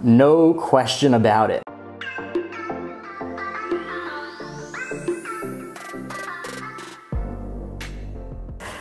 No question about it.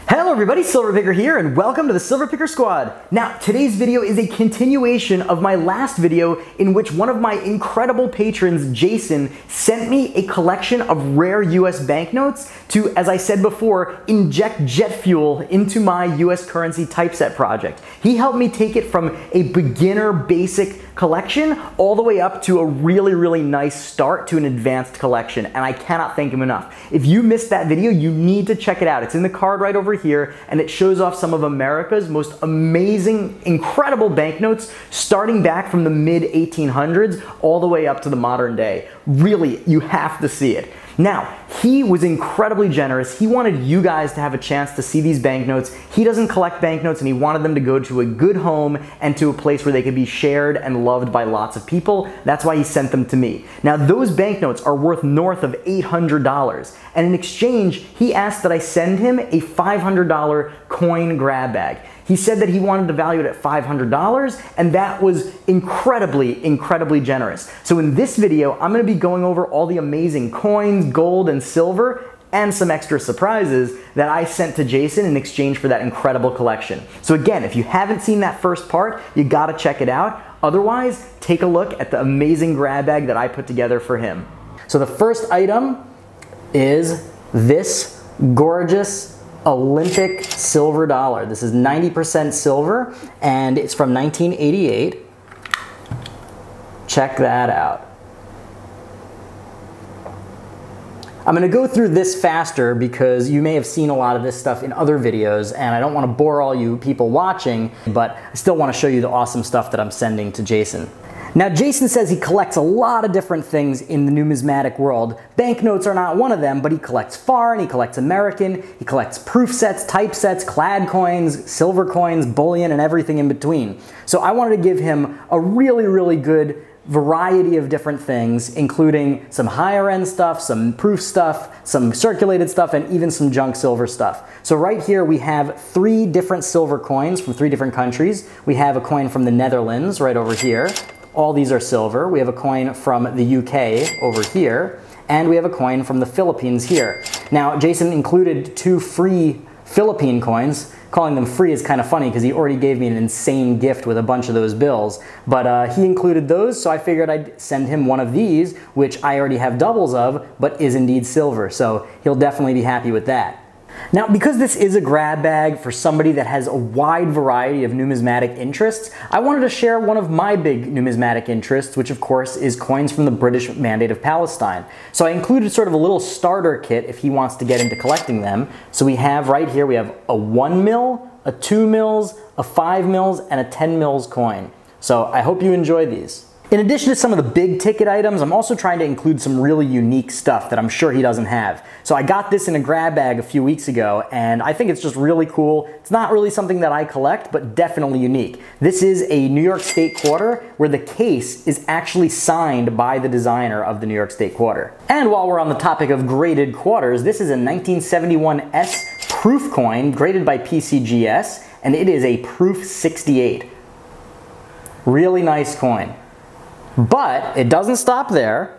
Hello everybody, Silverpicker here, and welcome to the Silverpicker Squad. Now, today's video is a continuation of my last video in which one of my incredible patrons, Jason, sent me a collection of rare US banknotes to, as I said before, inject jet fuel into my US currency typeset project. He helped me take it from a beginner basic collection all the way up to a really nice start to an advanced collection, and I cannot thank him enough. If you missed that video, you need to check it out. It's in the card right over here, and it shows off some of America's most amazing, incredible banknotes starting back from the mid 1800s all the way up to the modern day. Really, you have to see it. Now, he was incredibly generous. He wanted you guys to have a chance to see these banknotes. He doesn't collect banknotes, and he wanted them to go to a good home and to a place where they could be shared and loved by lots of people. That's why he sent them to me. Now, those banknotes are worth north of $800, and in exchange, he asked that I send him a $500 coin grab bag. He said that he wanted to value it at $500, and that was incredibly generous. So in this video, I'm gonna be going over all the amazing coins, gold, and silver, and some extra surprises that I sent to Jason in exchange for that incredible collection. So again, if you haven't seen that first part, you gotta check it out. Otherwise, take a look at the amazing grab bag that I put together for him. So the first item is this gorgeous Olympic silver dollar. This is 90% silver, and it's from 1988. Check that out. I'm going to go through this faster because you may have seen a lot of this stuff in other videos, and I don't want to bore all you people watching, but I still want to show you the awesome stuff that I'm sending to Jason. Now, Jason says he collects a lot of different things in the numismatic world. Banknotes are not one of them, but he collects foreign, he collects American, he collects proof sets, typesets, clad coins, silver coins, bullion, and everything in between. So I wanted to give him a really good variety of different things, including some higher end stuff, some proof stuff, some circulated stuff, and even some junk silver stuff. So right here we have 3 different silver coins from 3 different countries. We have a coin from the Netherlands right over here. All these are silver. We have a coin from the UK over here, and we have a coin from the Philippines here. Now, Jason included 2 free Philippine coins. Calling them free is kind of funny because he already gave me an insane gift with a bunch of those bills, but he included those, so I figured I'd send him one of these, which I already have doubles of, but is indeed silver, so he'll definitely be happy with that. Now, because this is a grab bag for somebody that has a wide variety of numismatic interests, I wanted to share one of my big numismatic interests, which of course is coins from the British Mandate of Palestine. So I included sort of a little starter kit if he wants to get into collecting them. So we have right here, we have a 1 mil, a 2 mils, a 5 mils, and a 10 mils coin. So I hope you enjoy these. In addition to some of the big ticket items, I'm also trying to include some really unique stuff that I'm sure he doesn't have. So I got this in a grab bag a few weeks ago, and I think it's just really cool. It's not really something that I collect, but definitely unique. This is a New York State quarter where the case is actually signed by the designer of the New York State quarter. And while we're on the topic of graded quarters, this is a 1971 S proof coin graded by PCGS, and it is a proof 68. Really nice coin. But it doesn't stop there.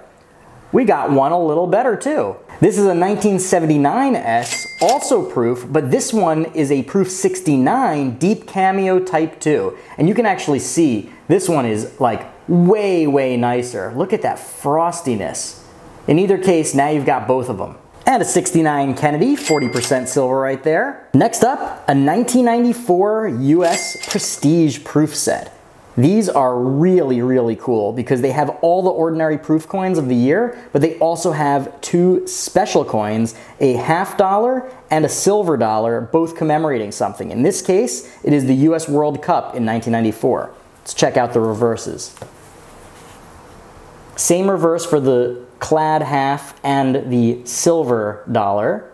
We got one a little better too. This is a 1979 S, also proof, but this one is a proof 69 deep cameo type 2. And you can actually see this one is like way nicer. Look at that frostiness. In either case, now you've got both of them. And a 69 Kennedy, 40% silver right there. Next up, a 1994 US Prestige proof set. These are really cool because they have all the ordinary proof coins of the year, but they also have 2 special coins, a $50 and a silver dollar, both commemorating something. In this case, it is the US World Cup in 1994. Let's check out the reverses. Same reverse for the clad half and the silver dollar.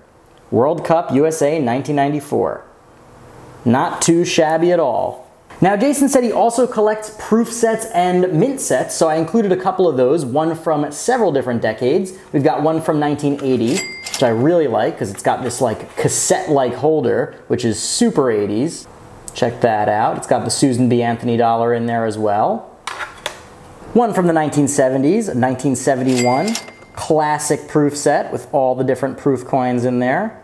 World Cup USA 1994. Not too shabby at all. Now, Jason said he also collects proof sets and mint sets, so I included a couple of those, one from several different decades. We've got one from 1980, which I really like because it's got this like cassette-like holder, which is super 80s. Check that out. It's got the Susan B. Anthony dollar in there as well. One from the 1970s, 1971, classic proof set with all the different proof coins in there.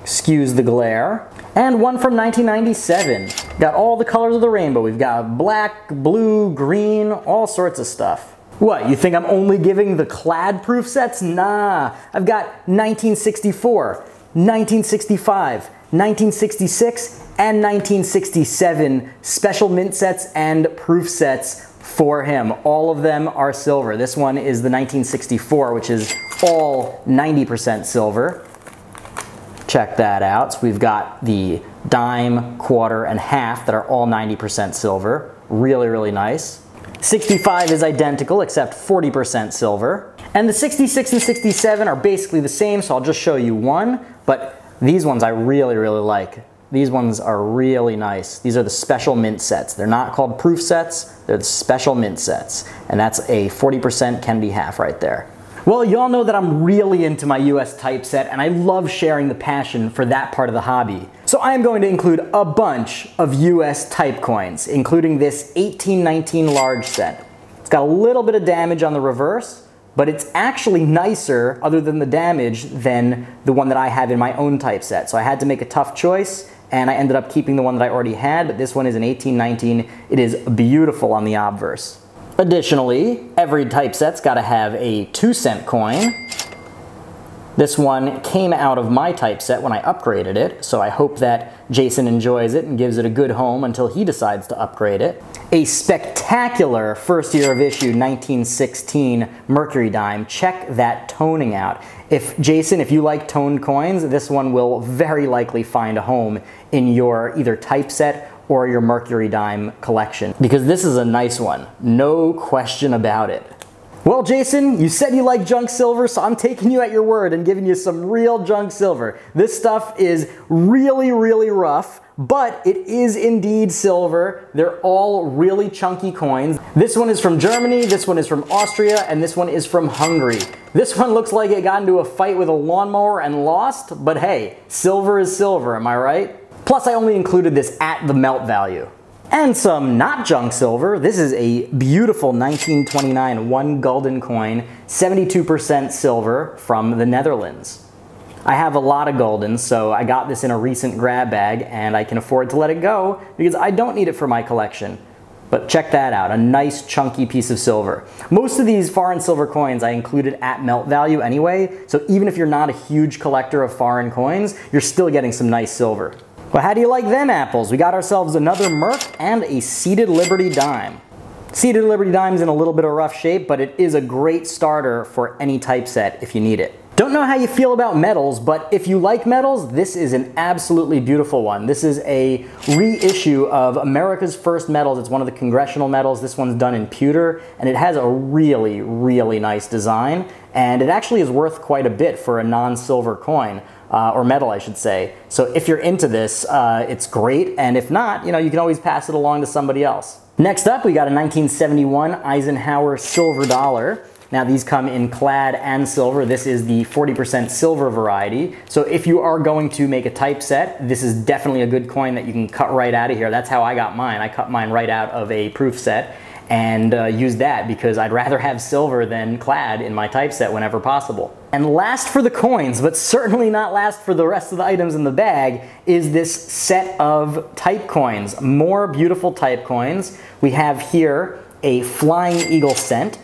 Excuse the glare. And one from 1997. Got all the colors of the rainbow. We've got black, blue, green, all sorts of stuff. What, you think I'm only giving the clad proof sets? Nah, I've got 1964, 1965, 1966, and 1967 special mint sets and proof sets for him. All of them are silver. This one is the 1964, which is all 90% silver. Check that out. So we've got the dime, quarter, and half that are all 90% silver. Really, really nice. 65 is identical except 40% silver. And the 66 and 67 are basically the same, so I'll just show you one, but these ones I really, really like. These ones are really nice. These are the special mint sets. They're not called proof sets, they're the special mint sets. And that's a 40% Kennedy half right there. Well, y'all know that I'm really into my US typeset, and I love sharing the passion for that part of the hobby. So I am going to include a bunch of US type coins, including this 1819 large set. It's got a little bit of damage on the reverse, but it's actually nicer, other than the damage, than the one that I have in my own typeset. So I had to make a tough choice, and I ended up keeping the one that I already had, but this one is an 1819. It is beautiful on the obverse. Additionally, every typeset's got to have a 2-cent coin. This one came out of my typeset when I upgraded it, so I hope that Jason enjoys it and gives it a good home until he decides to upgrade it. A spectacular first year of issue 1916 Mercury dime. Check that toning out. Jason, if you like toned coins, this one will very likely find a home in your either typeset or your Mercury dime collection, because this is a nice one, no question about it. Well, Jason, you said you like junk silver, so I'm taking you at your word and giving you some real junk silver. This stuff is really, really rough, but it is indeed silver. They're all really chunky coins. This one is from Germany, this one is from Austria, and this one is from Hungary. This one looks like it got into a fight with a lawnmower and lost, but hey, silver is silver, am I right? Plus, I only included this at the melt value. And some not junk silver. This is a beautiful 1929 1 gulden coin, 72% silver from the Netherlands. I have a lot of guldens, so I got this in a recent grab bag, and I can afford to let it go because I don't need it for my collection. But check that out, a nice chunky piece of silver. Most of these foreign silver coins I included at melt value anyway, so even if you're not a huge collector of foreign coins, you're still getting some nice silver. Well, how do you like them apples? We got ourselves another Merc and a Seated Liberty dime. Seated Liberty dime's in a little bit of rough shape, but it is a great starter for any typeset if you need it. Don't know how you feel about metals, but if you like metals, this is an absolutely beautiful one. This is a reissue of America's First Metals. It's one of the congressional medals. This one's done in pewter, and it has a really, really nice design, and it actually is worth quite a bit for a non-silver coin. Or metal, I should say. So if you're into this, it's great, and if not, you can always pass it along to somebody else. Next up, we got a 1971 Eisenhower silver dollar. Now these come in clad and silver. This is the 40% silver variety. So if you are going to make a typeset, this is definitely a good coin that you can cut right out of here. That's how I got mine. I cut mine right out of a proof set and used that because I'd rather have silver than clad in my typeset whenever possible. And last for the coins, but certainly not last for the rest of the items in the bag, is this set of type coins. More beautiful type coins. We have here a Flying Eagle cent.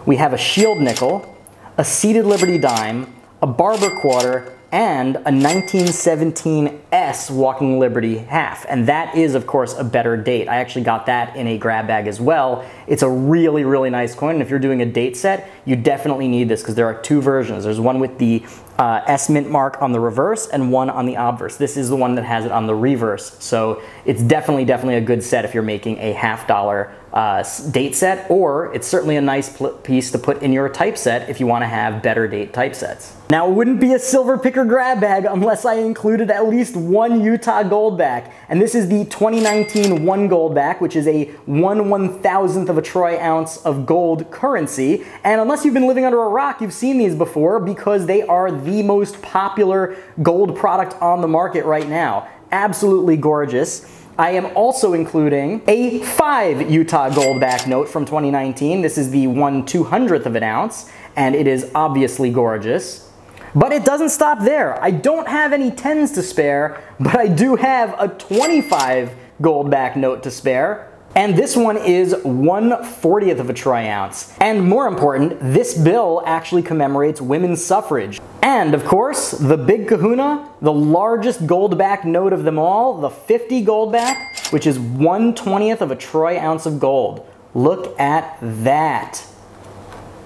We have a Shield nickel, a Seated Liberty dime, a Barber quarter, and a 1917 S Walking Liberty half. And that is, of course, a better date. I actually got that in a grab bag as well. It's a really, really nice coin, and if you're doing a date set, you definitely need this because there are two versions. There's one with the S mint mark on the reverse and one on the obverse. This is the one that has it on the reverse, so it's definitely a good set if you're making a $50 date set, or it's certainly a nice piece to put in your typeset if you want to have better date typesets. Now, it wouldn't be a silver picker grab bag unless I included at least one Utah Goldback, and this is the 2019 1 Goldback, which is a 1/1000th of a troy ounce of gold currency. And unless you've been living under a rock, you've seen these before because they are the most popular gold product on the market right now. Absolutely gorgeous. I am also including a 5 Utah Goldback note from 2019. This is the 1/200th of an ounce, and it is obviously gorgeous. But it doesn't stop there. I don't have any 10s to spare, but I do have a 25 Goldback note to spare. And this one is 1/40th of a troy ounce. And more important, this bill actually commemorates women's suffrage. And of course, the big kahuna, the largest Goldback note of them all, the 50 Goldback, which is 1/20th of a troy ounce of gold. Look at that.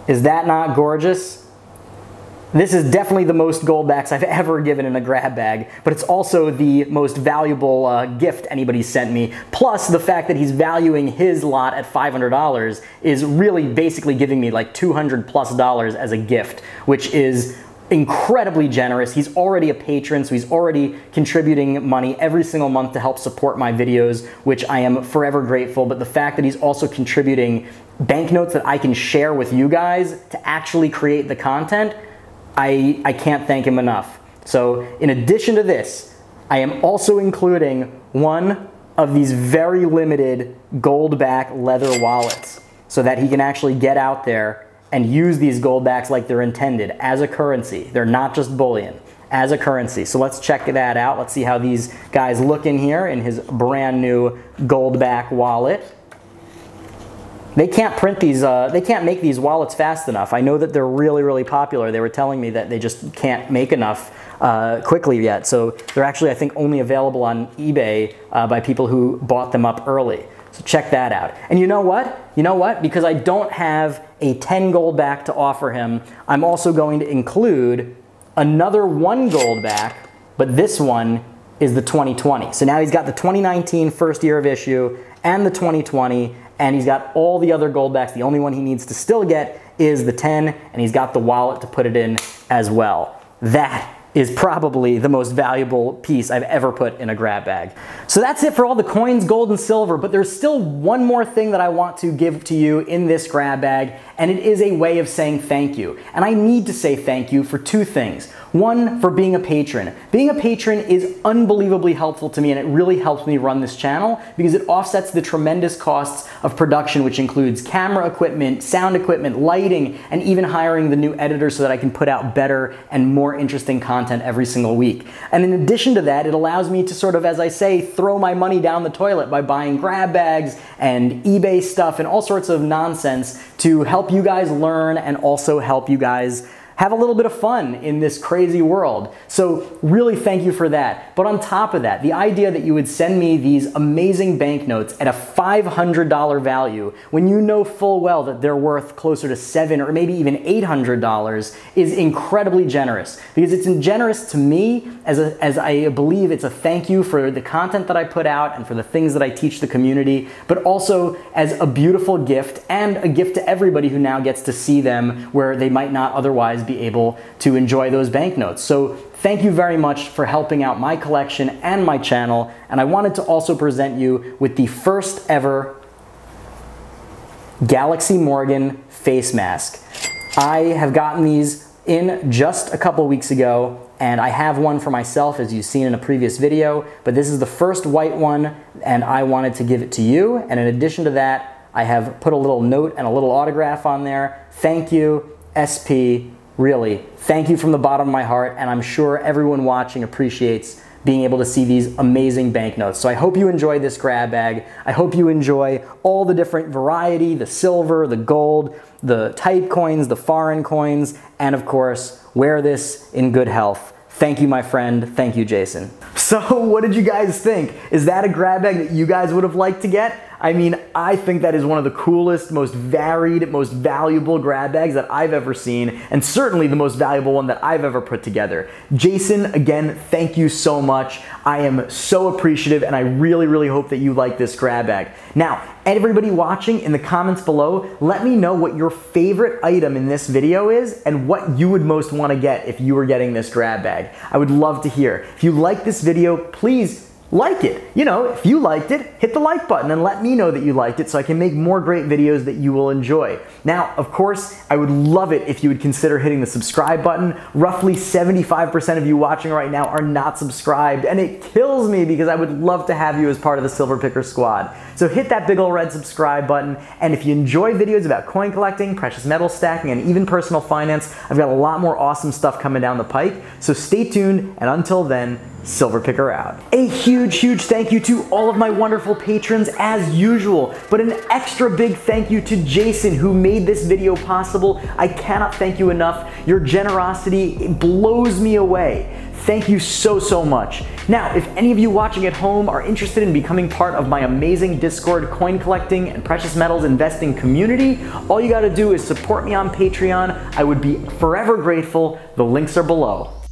Is that not gorgeous? This is definitely the most Goldbacks I've ever given in a grab bag, but it's also the most valuable gift anybody's sent me. Plus, the fact that he's valuing his lot at $500 is really basically giving me like $200+ as a gift, which is incredibly generous. He's already a patron, so he's already contributing money every single month to help support my videos, which I am forever grateful. But the fact that he's also contributing banknotes that I can share with you guys to actually create the content, I can't thank him enough. So in addition to this, I am also including one of these very limited Goldback leather wallets so that he can actually get out there and use these Goldbacks like they're intended, as a currency. They're not just bullion, as a currency. So let's check that out. Let's see how these guys look in here in his brand new Goldback wallet. They can't print these, they can't make these wallets fast enough. I know that they're really, really popular. They were telling me that they just can't make enough quickly yet. So they're actually, I think, only available on eBay by people who bought them up early. So check that out. And you know what? You know what? Because I don't have a 10 Goldback to offer him, I'm also going to include another 1 Goldback, but this one is the 2020. So now he's got the 2019 first year of issue and the 2020, and he's got all the other Goldbacks. The only one he needs to still get is the 10, and he's got the wallet to put it in as well. That is probably the most valuable piece I've ever put in a grab bag. So that's it for all the coins, gold, and silver, but there's still one more thing that I want to give to you in this grab bag, and it is a way of saying thank you. And I need to say thank you for 2 things. One, for being a patron. Being a patron is unbelievably helpful to me, and it really helps me run this channel because it offsets the tremendous costs of production, which includes camera equipment, sound equipment, lighting, and even hiring the new editor so that I can put out better and more interesting content every single week. And in addition to that, it allows me to sort of, as I say, throw my money down the toilet by buying grab bags and eBay stuff and all sorts of nonsense to help you guys learn and also help you guys have a little bit of fun in this crazy world. So really thank you for that. But on top of that, the idea that you would send me these amazing banknotes at a $500 value when you know full well that they're worth closer to $700 or maybe even $800 is incredibly generous. Because it's generous to me as I believe it's a thank you for the content that I put out and for the things that I teach the community, but also as a beautiful gift and a gift to everybody who now gets to see them where they might not otherwise be able to enjoy those banknotes. So thank you very much for helping out my collection and my channel. And I wanted to also present you with the first ever Galaxy Morgan face mask. I have gotten these in just a couple weeks ago, and I have one for myself, as you've seen in a previous video, but this is the first white one, and I wanted to give it to you. And in addition to that, I have put a little note and a little autograph on there. Thank you, SP. Really, thank you from the bottom of my heart, and I'm sure everyone watching appreciates being able to see these amazing banknotes. So I hope you enjoy this grab bag. I hope you enjoy all the different variety, the silver, the gold, the type coins, the foreign coins, and of course, wear this in good health. Thank you, my friend. Thank you, Jason. So what did you guys think? Is that a grab bag that you guys would have liked to get? I mean, I think that is one of the coolest, most varied, most valuable grab bags that I've ever seen, and certainly the most valuable one that I've ever put together. Jason, again, thank you so much. I am so appreciative, and I really, really hope that you like this grab bag. Now, everybody watching, in the comments below, let me know what your favorite item in this video is and what you would most want to get if you were getting this grab bag. I would love to hear. If you like this video, please like it. You know, if you liked it, hit the like button and let me know that you liked it so I can make more great videos that you will enjoy. Now, of course, I would love it if you would consider hitting the subscribe button. Roughly 75% of you watching right now are not subscribed, and it kills me because I would love to have you as part of the Silver Picker squad. So hit that big ol' red subscribe button, and if you enjoy videos about coin collecting, precious metal stacking, and even personal finance, I've got a lot more awesome stuff coming down the pike, so stay tuned, and until then, Silver Picker out. A huge, huge thank you to all of my wonderful patrons as usual, but an extra big thank you to Jason who made this video possible. I cannot thank you enough. Your generosity blows me away. Thank you so, so much. Now, if any of you watching at home are interested in becoming part of my amazing Discord coin collecting and precious metals investing community, all you gotta do is support me on Patreon. I would be forever grateful. The links are below.